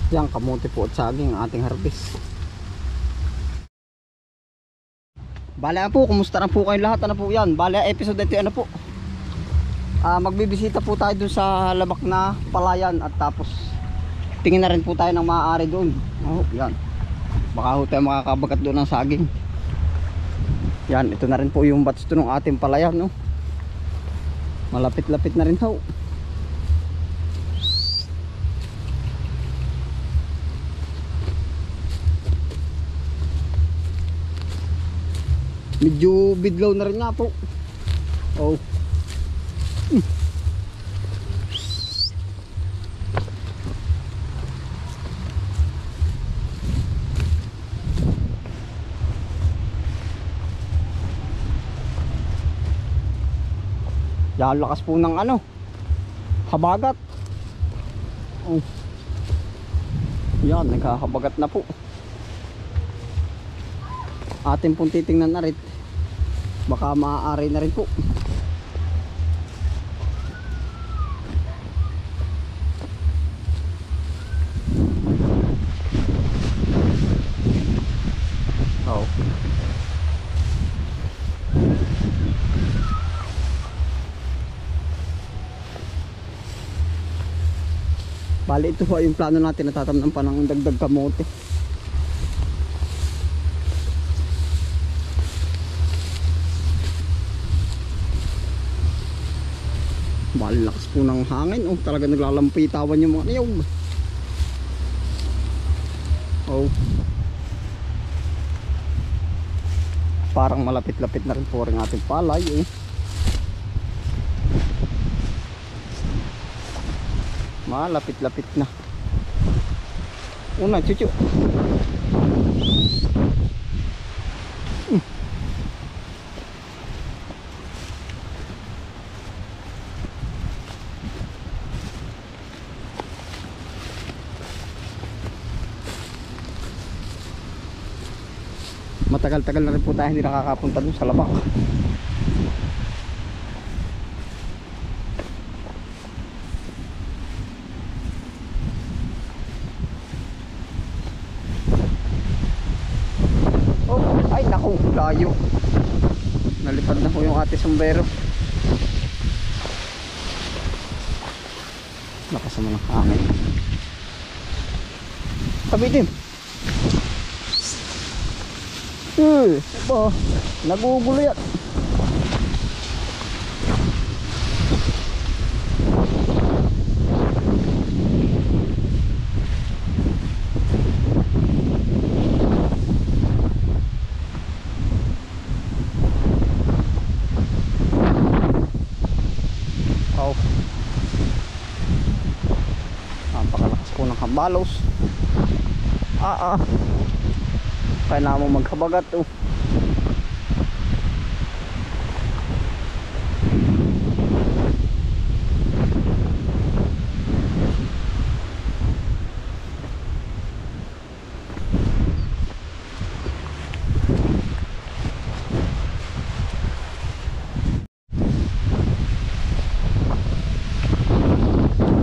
Yan, kamote po at saging ang ating harvest. Bale po, kumusta na po kayo lahat? Ano po yan? Bale, episode ito ano po? Magbibisita po tayo dun sa labak na palayan. At tapos tingin na rin po tayo ng maaari doon. Oh, yan. Baka ho tayo makakabagat doon ng saging. Yan, ito na rin po yung batch doon ng ating palayan, no? Malapit-lapit na rin ho. Medyo bidlaw na rin nga po. Oh. Yan, lakas po ng ano, habagat. Oh. Yan, naghahabagat na po. Atin pong titingnan na rin. Baka maaari na rin po. Oh. Bali, ito po yung plano natin na tatamnan pa ng dagdag kamote. Bali, lakas po ng hangin. Oh, talaga naglalampitawan yung mga niyog. Oh. Parang malapit-lapit na rin po rin ating palay. Eh. Malapit-lapit na. Una, chuchu. Matagal-tagal na rin po tayo hindi nakakapunta dun sa labak. Oh, ay naku, layo. Nalipad na po yung ate sombrero. Lakas naman ang hangin. Tabitin. Aba, nagugulo yan. Oh. Napakalakas po ng hambalos. Kaya na mo maghabagat oh.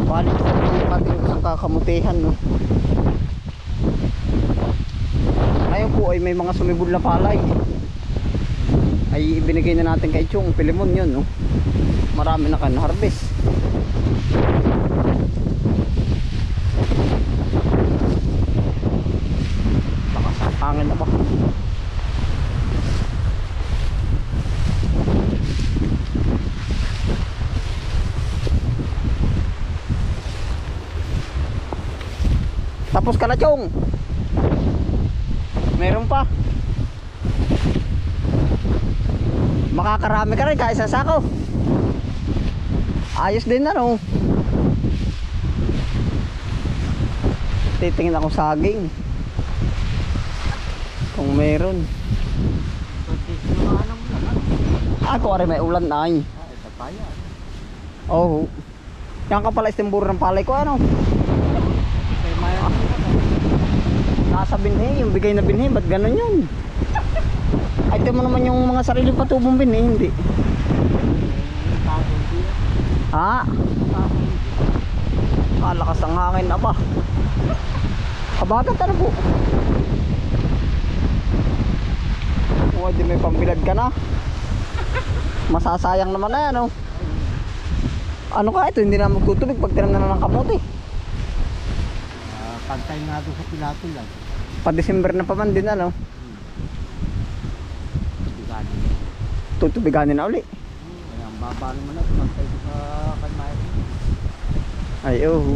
Balik ko yung ating isang kakamutihan no. Ngayon po ay may mga sumibol na palay. Ay ibinigay na natin kay Chong Pilimon yun no. Marami na kan-harvest. Lakas ang hangin na ba? Tapos ka na Chong. Meron pa. Makakarami ka rin kahit sa sako. Ayos din na no. Titingin ako saging kung meron. Ako rin may ulan na ay. Oh. Yan ka pala istimburo ng palay ko ano. Nasa binhi, yung bigay na binhi, ba't ganun yun? Ay, ito mo naman yung mga sarili patubong binhi, hindi. Ha? Lakas ang hangin na ba? Kabagat ano po? Oh, di may pambilad ka na. Masasayang naman na yan, oh. Ano ka ito? Hindi na magtutubig pag tinam na ng kamote. Pantay nga doon sa pilato lang. Pa-December na pa man din, ano? Tubiganin. Tutubiganin na uli. Kaya ang baba naman na, pantay doon sa kanmay. Ay, oh.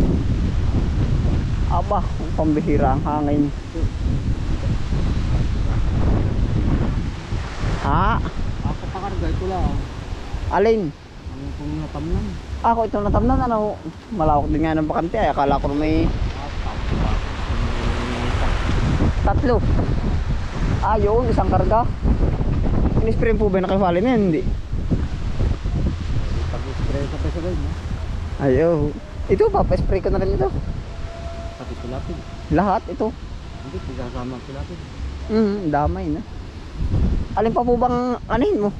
Aba, pambihira ang hangin. Ha? Ako pa karga, ito lang. Alin? Ano kung natamnan? Ako itong natamnan, ano? Malawak din nga ng bakante. Ay, akala ko may tatlo. Ah, yun, isang karga. In-spray po ba yung nakifali na yan? Hindi. Pag-spray sa pesagal, no? Ay, oh. Ito, papa-spray ko na rin ito. Pati pilapid. Lahat, ito. Hindi, kasama ang pilapid. Damay na. Alin pa po bang anihin mo?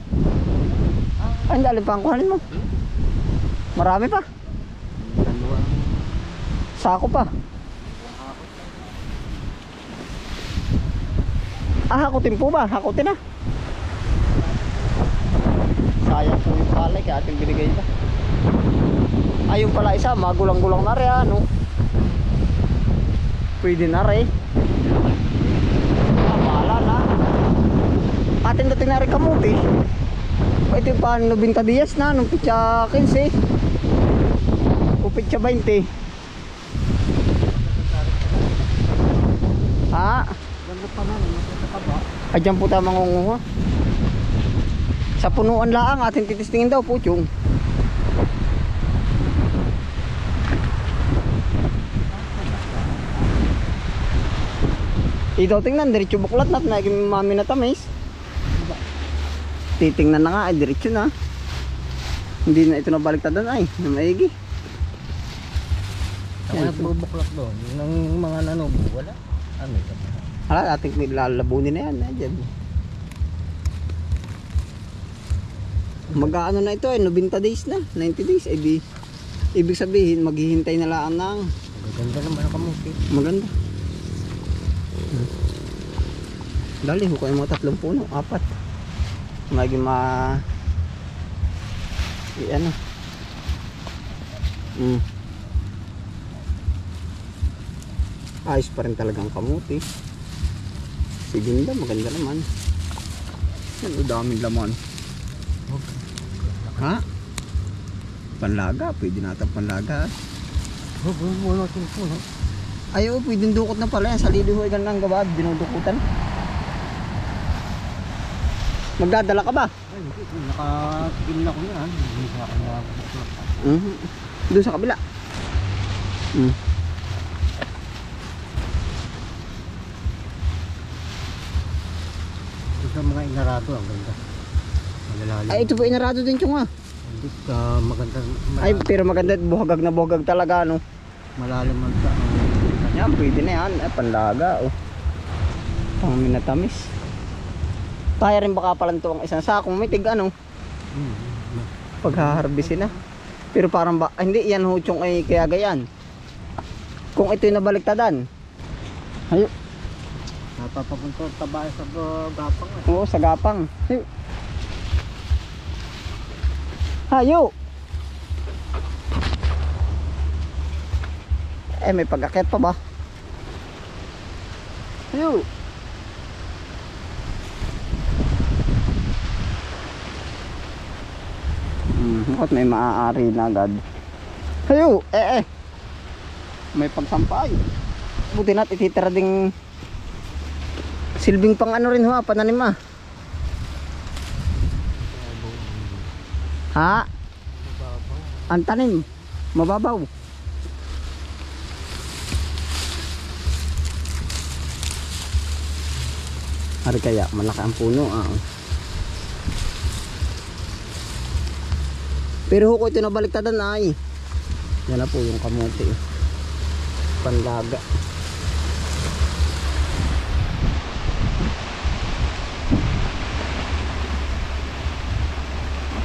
Ay, hindi, alin pa ang kuhanin mo? Marami pa. Dalawang Sako pa. Hakutin po ba? Hakutin na. Sayang po yung palay kaya ating binigay ito. Ayun pala isa, magulang-gulang na rin, ano? Pwede na rin. Bahala na. Atin dating na rin kamuti. Ito yung pa 90 días na, nung pitsa 15 o pitsa 20. Ha? ganda pa man, nasa kaba. Ay, dyan po tayo mangunguha. Sa punuan laang atin titistingin daw po, Chong. Ito tingnan, diretso buklat na naging mami na tamis. Titingnan na nga, ay diretso na. Hindi na ito nabaliktadan ay, na maigi. Kaya nagbubuklak doon, yung mga nanubo, wala. Ano ito? Hala, ating lalabunin na yan. Dyan. Mag-ano na ito ay 90 days na, 90 days. Eh di, ibig sabihin, maghihintay na lang ng... Maganda naman ang kamuti. Maganda. Dali, hukay yung mga 3 puno, 4. Maging ano. Ayos pa rin talagang kamuti. Siginda, maganda naman. Yan, daming laman. Ha? Panlaga, pwede natin panlaga. Wala natin po, no? Ayaw, pwedeng dukot na pala yan. Sa lilihoy ganang gabad, dinudukutan. Magdadala ka ba? Ay, hindi. Nakatigil na ko yan. Hindi sa akin nakabuklak. Doon sa kabila. Ito sa mga inarado, ang ganda. Malalalim. Ay, ito po inarado din, Chong, ha? Hindi ka maganda. Ay, pero maganda, buhagag na buhagag talaga, no? Malalim ang sa... Yan, pwede na yan. Ay, panlaga, oh. Pang minatamis. Kaya rin baka palang ito ang isang sakong may tig, ano? Paghaharbisin na. Pero parang ba, hindi, yan ho, Chong, ay kaya gayan. Kung ito'y nabaliktadan. Ayo. Napapapunta ang tabae sa gapang. Oo, sa gapang. Ayo. Hayo. Eh, may pag-akit pa ba? Hayo. Bakit may maaari na agad? Hayo. May pagsampay. Buti na't ititira ding silbing pang ano rin ho, pananim ah. Ha? Ang tanim, mababaw. Ari kaya, malaki ang puno ah. Pero ko ito nabaliktadan ay. Yan na po yung kamote. Panlaga.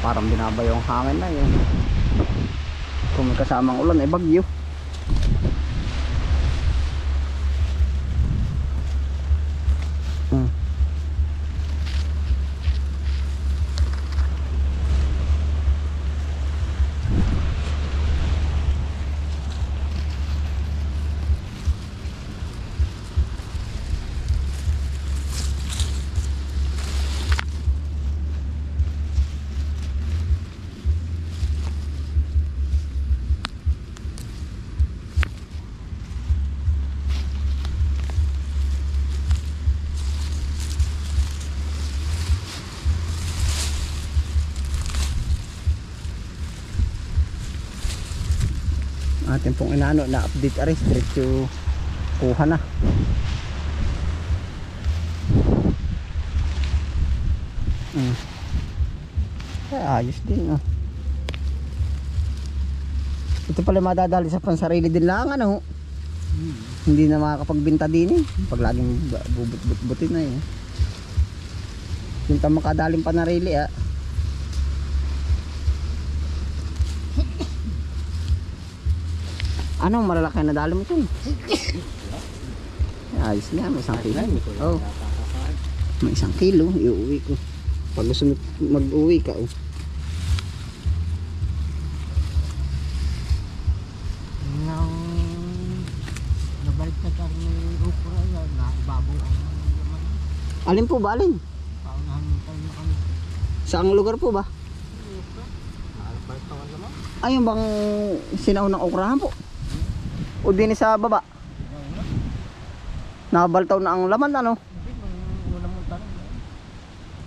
Parang binabayo ang hangin na yun. Kung may kasamang ulan ay bagyo. Atin pong inaano na update aris diretso kuha na. Ay, ayos din oh. Ito pala madadali sa pansarili din lang ano. Hindi na makakapagbenta din eh. Pag laging bubut-butin na eh. Yung makadaling panarili ah. Ano malalaki na dali mo ito? Ayos niya, may 1 kilo. Oh. May 1 kilo, iuwi ko. Pag gusto mo mag-uwi ka oh. Nang nabalik na kami ukra yan, na ibabaw ang naman. Alin po ba alin? Paunahan mo tayo na kami. Saang lugar po ba? Ukra? Naalapal pa ka naman. Ayun bang sinaunang okrahan po? O din sa baba? Nakabaltaw na ang laman ano? Hindi, nung una mong tanong.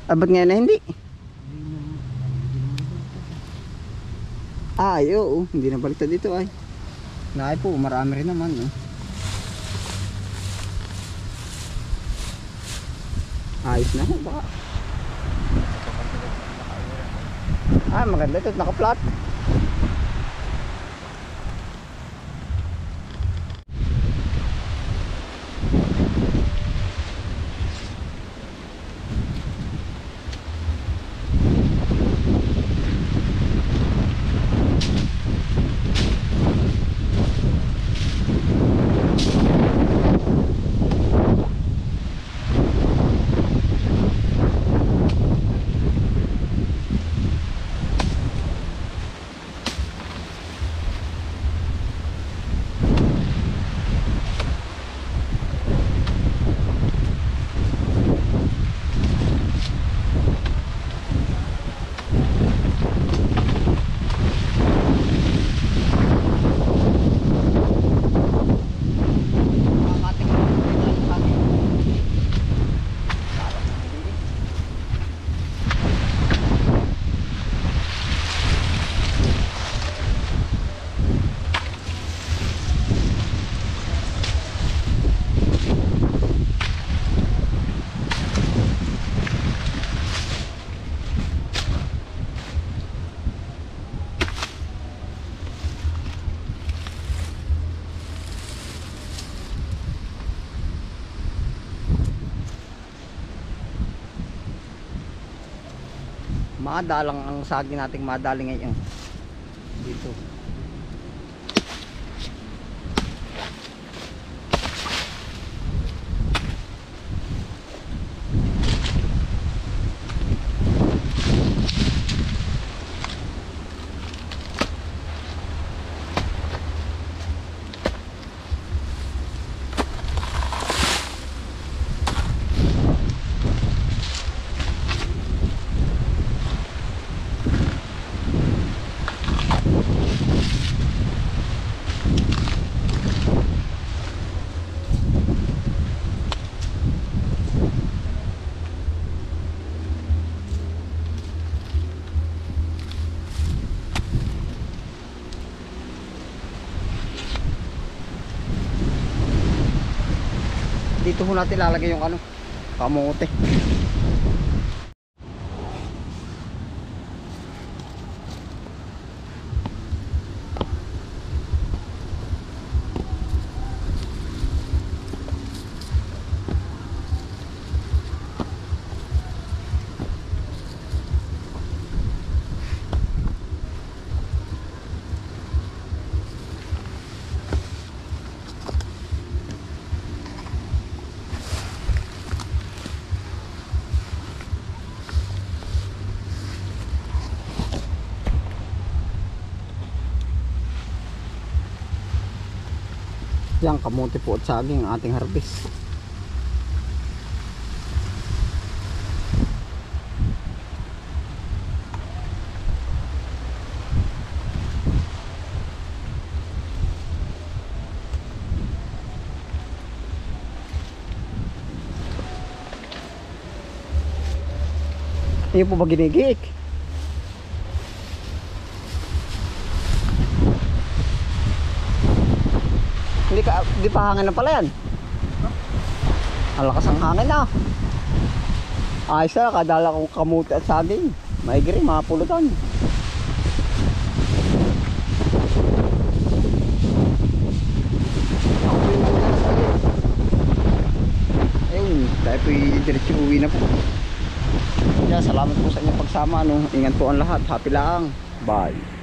Ba't ngayon na hindi? Ay oo, hindi na baliktad dito ay. Naay po, marami rin naman oh. Ayos na ho, baka. Ah, maganda ito, naka-flat. Madalang ang saging nating madali ngayon dito. Dito ho natin lalagay yung ano, kamote. Yan, kamote po at saging ang ating harvest. Iyo po ba ginigik? di pa hangin na pala yan. Ang lakas ang hangin na. Ayos na, kadala kong kamuti at saging. Maigiri, mga pulutan. Ayun, tayo po'y diretso uwi na po. Kaya salamat po sa inyong pagsama. No? Ingat po ang lahat. Happy lang. Bye.